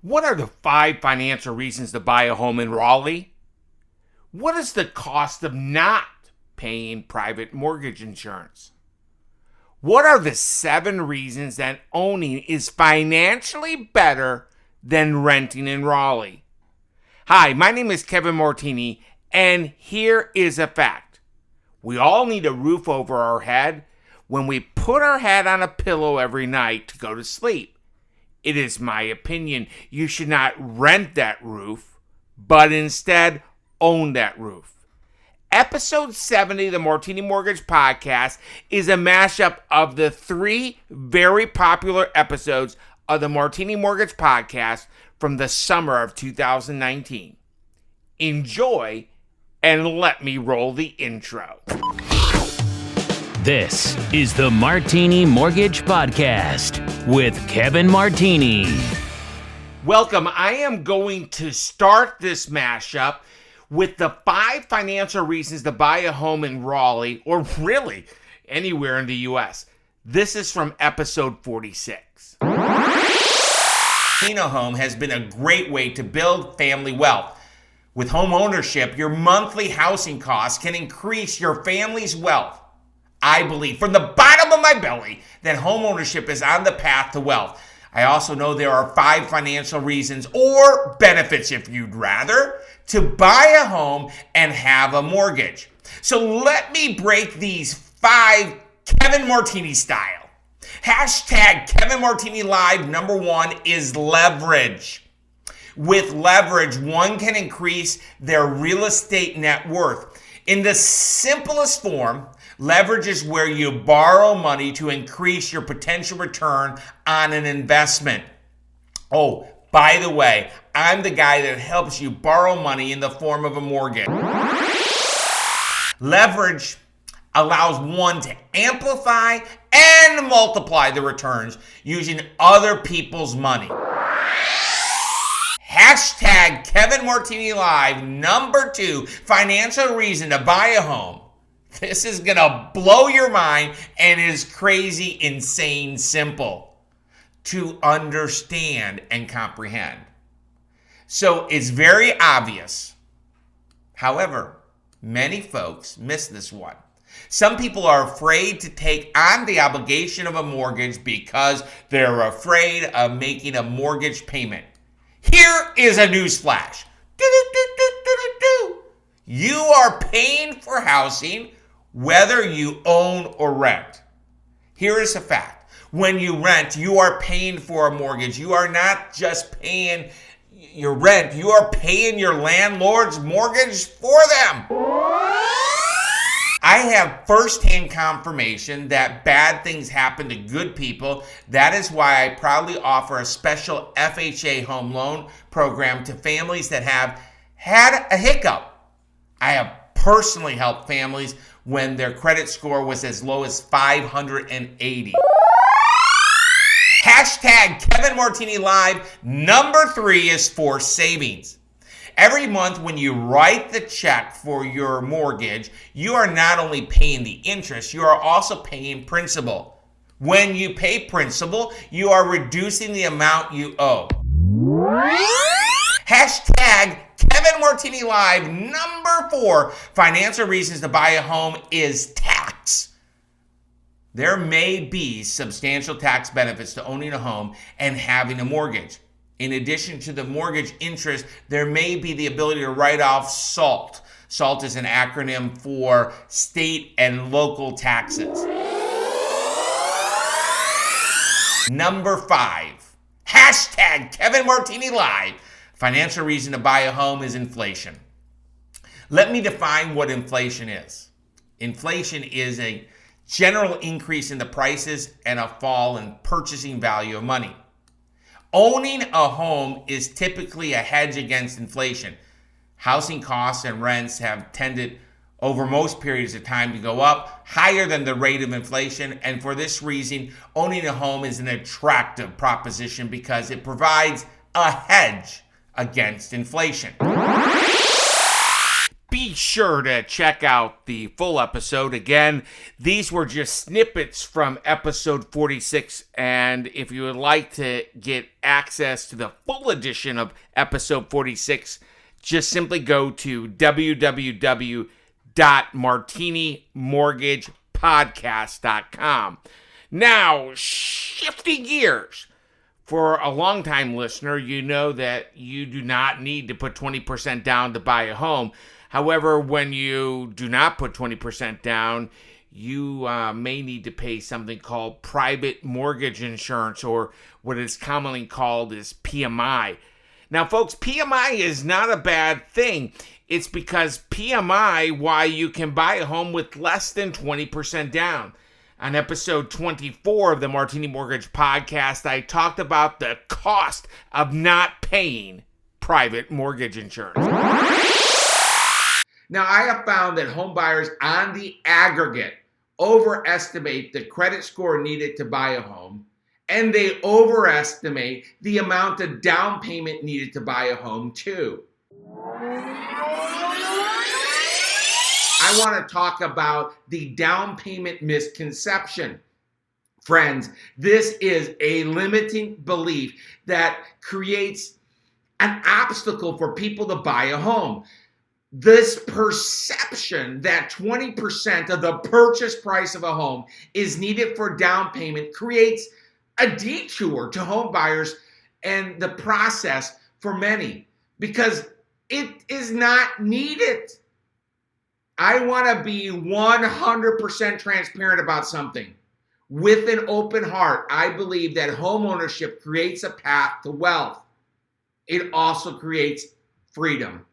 What are the 5 financial reasons to buy a home in Raleigh? What is the cost of not paying private mortgage insurance? What are the 7 reasons that owning is financially better than renting in Raleigh? Hi, my name is Kevin Martini, and here is a fact. We all need a roof over our head when we put our head on a pillow every night to go to sleep. It is my opinion you should not rent that roof, but instead own that roof. Episode 70 of the Martini Mortgage Podcast is a mashup of the 3 very popular episodes of the Martini Mortgage Podcast from the summer of 2019. Enjoy, and let me roll the intro. This is the Martini Mortgage Podcast with Kevin Martini. Welcome. I am going to start this mashup with the 5 financial reasons to buy a home in Raleigh, or really anywhere in the U.S. This is from episode 46. Owning a home has been a great way to build family wealth. With home ownership, your monthly housing costs can increase your family's wealth. I believe from the bottom of my belly that home ownership is on the path to wealth. I also know there are 5 financial reasons or benefits, if you'd rather, to buy a home and have a mortgage. So let me break these 5 Kevin Martini style. Hashtag Kevin Martini Live number 1 is leverage. With leverage, one can increase their real estate net worth. In the simplest form, leverage is where you borrow money to increase your potential return on an investment. Oh, by the way, I'm the guy that helps you borrow money in the form of a mortgage. Leverage allows one to amplify and multiply the returns using other people's money. Hashtag Kevin Martini Live number 2, financial reason to buy a home. This is going to blow your mind and is crazy, insane, simple to understand and comprehend. So it's very obvious. However, many folks miss this one. Some people are afraid to take on the obligation of a mortgage because they're afraid of making a mortgage payment. Here is a news flash. You are paying for housing whether you own or rent. Here is a fact. When you rent, you are paying for a mortgage. You are not just paying your rent. You are paying your landlord's mortgage for them. I have firsthand confirmation that bad things happen to good people. That is why I proudly offer a special FHA home loan program to families that have had a hiccup. I have personally helped families when their credit score was as low as 580. Hashtag Kevin Martini Live number 3 is for savings. Every month when you write the check for your mortgage, you are not only paying the interest, you are also paying principal. When you pay principal, you are reducing the amount you owe. Hashtag Kevin Martini Live number 4, financial reasons to buy a home is tax. There may be substantial tax benefits to owning a home and having a mortgage. In addition to the mortgage interest, there may be the ability to write off SALT. SALT is an acronym for state and local taxes. Number 5, hashtag Kevin Martini Live, financial reason to buy a home is inflation. Let me define what inflation is. Inflation is a general increase in the prices and a fall in purchasing value of money. Owning a home is typically a hedge against inflation. Housing costs and rents have tended over most periods of time to go up higher than the rate of inflation, and for this reason, owning a home is an attractive proposition because it provides a hedge against inflation. Be be sure to check out the full episode. Again, these were just snippets from episode 46, and if you would like to get access to the full edition of episode 46, just simply go to www.martinimortgagepodcast.com. Now, shifting gears. For a longtime listener, you know that you do not need to put 20% down to buy a home. However, when you do not put 20% down, you may need to pay something called private mortgage insurance, or what is commonly called is PMI. Now, folks, PMI is not a bad thing. It's because PMI, why you can buy a home with less than 20% down. On episode 24 of the Martini Mortgage Podcast, I talked about the cost of not paying private mortgage insurance. Now, I have found that home buyers on the aggregate overestimate the credit score needed to buy a home, and they overestimate the amount of down payment needed to buy a home, too. I want to talk about the down payment misconception. Friends, this is a limiting belief that creates an obstacle for people to buy a home. This perception that 20% of the purchase price of a home is needed for down payment creates a detour to home buyers and the process for many, because it is not needed. I want to be 100% transparent about something. With an open heart, I believe that home ownership creates a path to wealth. It also creates freedom.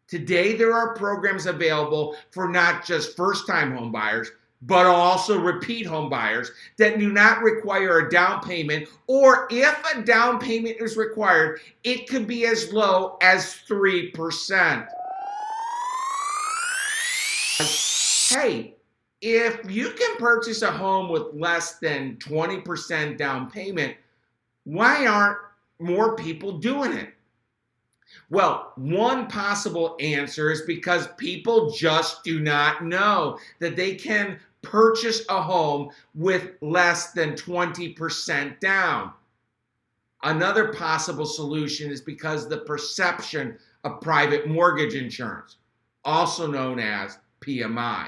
Today, there are programs available for not just first-time home buyers, but also repeat home buyers that do not require a down payment, or if a down payment is required, it could be as low as 3%. Hey, if you can purchase a home with less than 20% down payment, why aren't more people doing it? Well, one possible answer is because people just do not know that they can purchase a home with less than 20% down. Another possible solution is because the perception of private mortgage insurance, also known as PMI.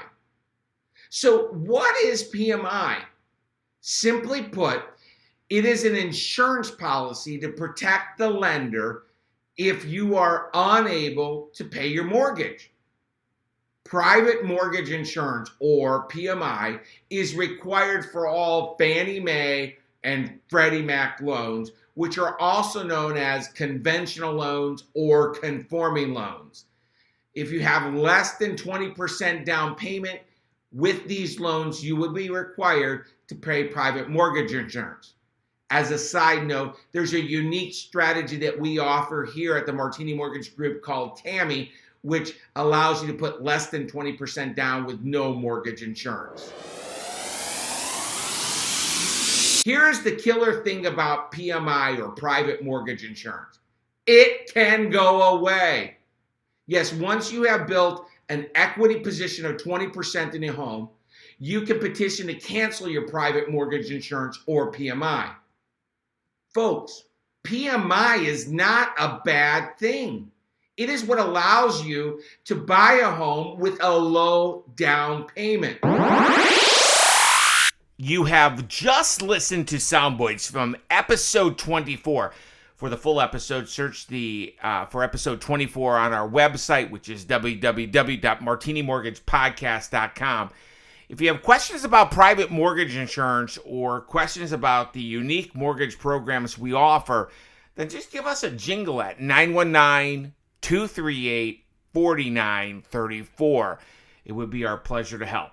So what is PMI? Simply put, it is an insurance policy to protect the lender if you are unable to pay your mortgage. Private mortgage insurance, or PMI, is required for all Fannie Mae and Freddie Mac loans, which are also known as conventional loans or conforming loans. If you have less than 20% down payment with these loans, you will be required to pay private mortgage insurance. As a side note, there's a unique strategy that we offer here at the Martini Mortgage Group called TAMI, which allows you to put less than 20% down with no mortgage insurance. Here's the killer thing about PMI, or private mortgage insurance. It can go away. Yes, once you have built an equity position of 20% in a home, you can petition to cancel your private mortgage insurance, or PMI. Folks, PMI is not a bad thing. It is what allows you to buy a home with a low down payment. You have just listened to soundbites from episode 24. For the full episode, search for episode 24 on our website, which is www.martinimortgagepodcast.com. If you have questions about private mortgage insurance or questions about the unique mortgage programs we offer, then just give us a jingle at 919-238-4934. It would be our pleasure to help.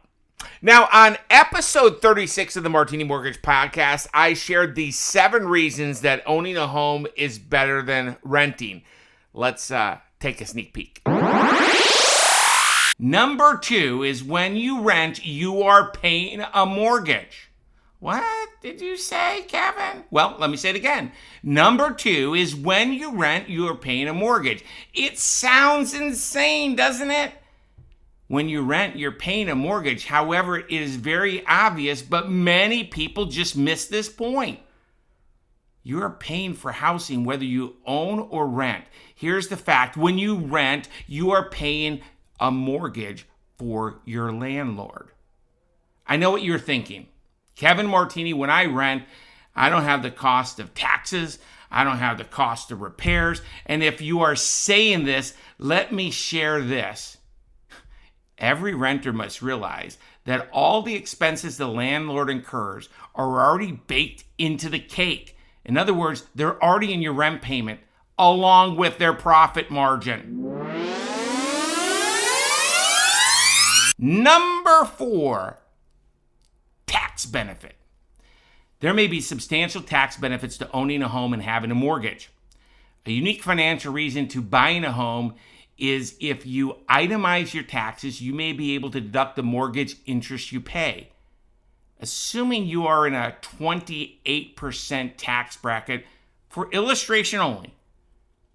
Now, on episode 36 of the Martini Mortgage Podcast, I shared the 7 reasons that owning a home is better than renting. Let's take a sneak peek. Number 2 is when you rent, you are paying a mortgage. What did you say, Kevin? Well, let me say it again. Number 2 is when you rent, you are paying a mortgage. It sounds insane, doesn't it? When you rent, you're paying a mortgage. However, it is very obvious, but many people just miss this point. You are paying for housing whether you own or rent. Here's the fact. When you rent, you are paying a mortgage for your landlord. I know what you're thinking. Kevin Martini, when I rent, I don't have the cost of taxes. I don't have the cost of repairs. And if you are saying this, let me share this. Every renter must realize that all the expenses the landlord incurs are already baked into the cake. In other words, they're already in your rent payment, along with their profit margin. Number 4, tax benefit. There may be substantial tax benefits to owning a home and having a mortgage. A unique financial reason to buying a home is if you itemize your taxes, you may be able to deduct the mortgage interest you pay. Assuming you are in a 28% tax bracket, for illustration only,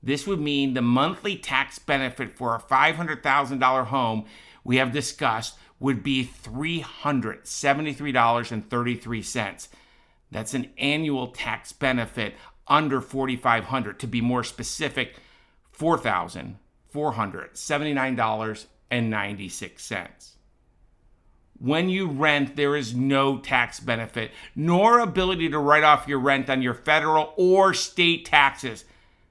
this would mean the monthly tax benefit for a $500,000 home we have discussed would be $373.33. That's an annual tax benefit under $4,500. To be more specific, $4,479.96. When you rent, there is no tax benefit, nor ability to write off your rent on your federal or state taxes.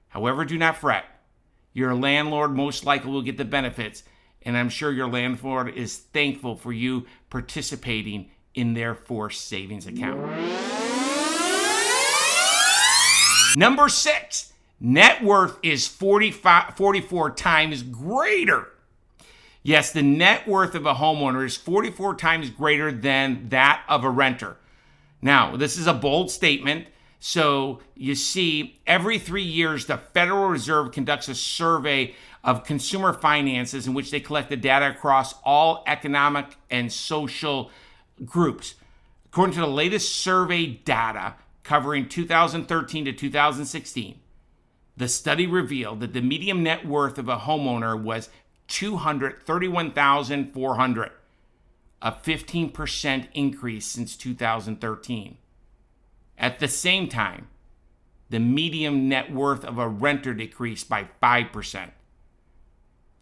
However, do not fret. Your landlord most likely will get the benefits, and I'm sure your landlord is thankful for you participating in their forced savings account. Number 6, net worth is 44 times greater. Yes, the net worth of a homeowner is 44 times greater than that of a renter. Now, this is a bold statement. So you see, every 3 years, the Federal Reserve conducts a survey of consumer finances in which they collect the data across all economic and social groups. According to the latest survey data covering 2013 to 2016, the study revealed that the median net worth of a homeowner was $231,400, a 15% increase since 2013. At the same time, the median net worth of a renter decreased by 5%,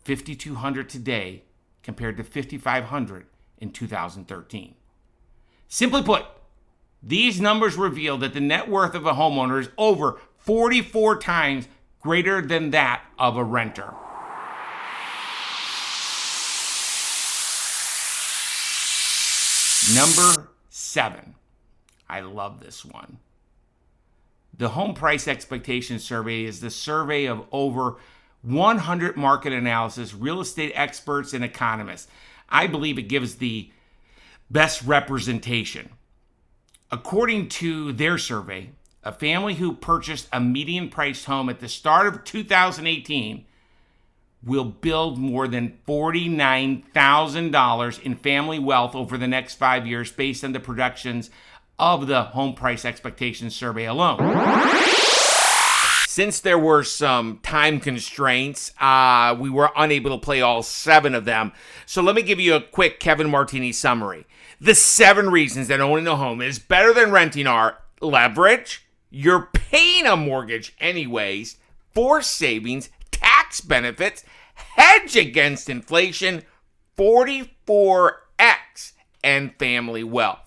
$5,200 today compared to $5,500 in 2013. Simply put, these numbers reveal that the net worth of a homeowner is over 44 times greater than that of a renter. Number 7. I love this one. The Home Price Expectation Survey is the survey of over 100 market analysis, real estate experts, and economists. I believe it gives the best representation. According to their survey, a family who purchased a median-priced home at the start of 2018 will build more than $49,000 in family wealth over the next 5 years based on the projections of the Home Price Expectation Survey alone. Since there were some time constraints, we were unable to play all 7 of them. So let me give you a quick Kevin Martini summary. The 7 reasons that owning a home is better than renting are leverage, you're paying a mortgage anyways, forced savings, tax benefits, hedge against inflation, 44X, and family wealth.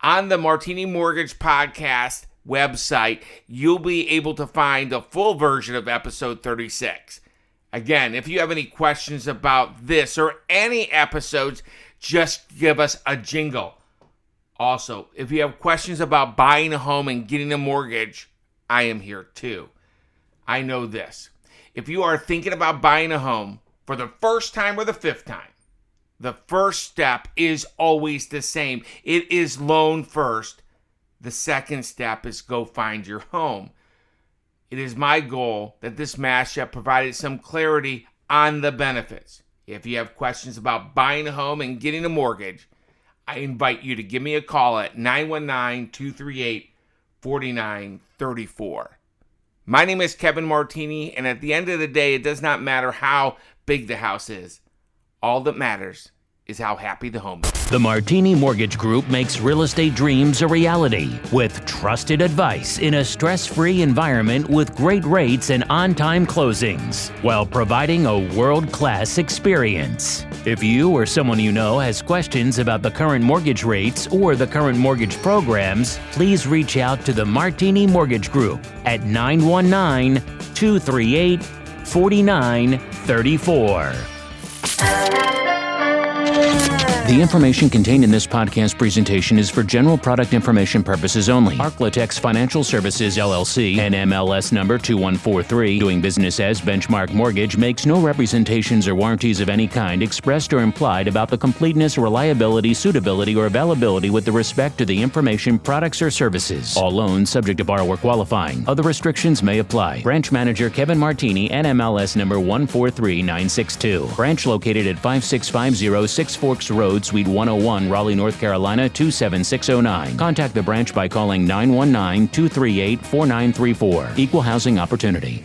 On the Martini Mortgage Podcast website, you'll be able to find a full version of episode 36. Again, if you have any questions about this or any episodes, just give us a jingle. Also, if you have questions about buying a home and getting a mortgage, I am here too. I know this. If you are thinking about buying a home for the first time or the 5th time, the first step is always the same. It is loan first. The second step is go find your home. It is my goal that this mashup provided some clarity on the benefits. If you have questions about buying a home and getting a mortgage, I invite you to give me a call at 919-238-4934. My name is Kevin Martini, and at the end of the day, it does not matter how big the house is. All that matters is how happy the home is. The Martini Mortgage Group makes real estate dreams a reality with trusted advice in a stress-free environment with great rates and on-time closings while providing a world-class experience. If you or someone you know has questions about the current mortgage rates or the current mortgage programs, please reach out to the Martini Mortgage Group at 919-238-4934. The information contained in this podcast presentation is for general product information purposes only. Arklatex Financial Services, LLC, NMLS number 2143, doing business as Benchmark Mortgage, makes no representations or warranties of any kind expressed or implied about the completeness, reliability, suitability, or availability with respect to the information, products, or services. All loans subject to borrower qualifying. Other restrictions may apply. Branch Manager Kevin Martini, NMLS number 143962. Branch located at 5650 Six Forks Road, Suite 101, Raleigh, North Carolina 27609. Contact the branch by calling 919-238-4934. Equal housing opportunity.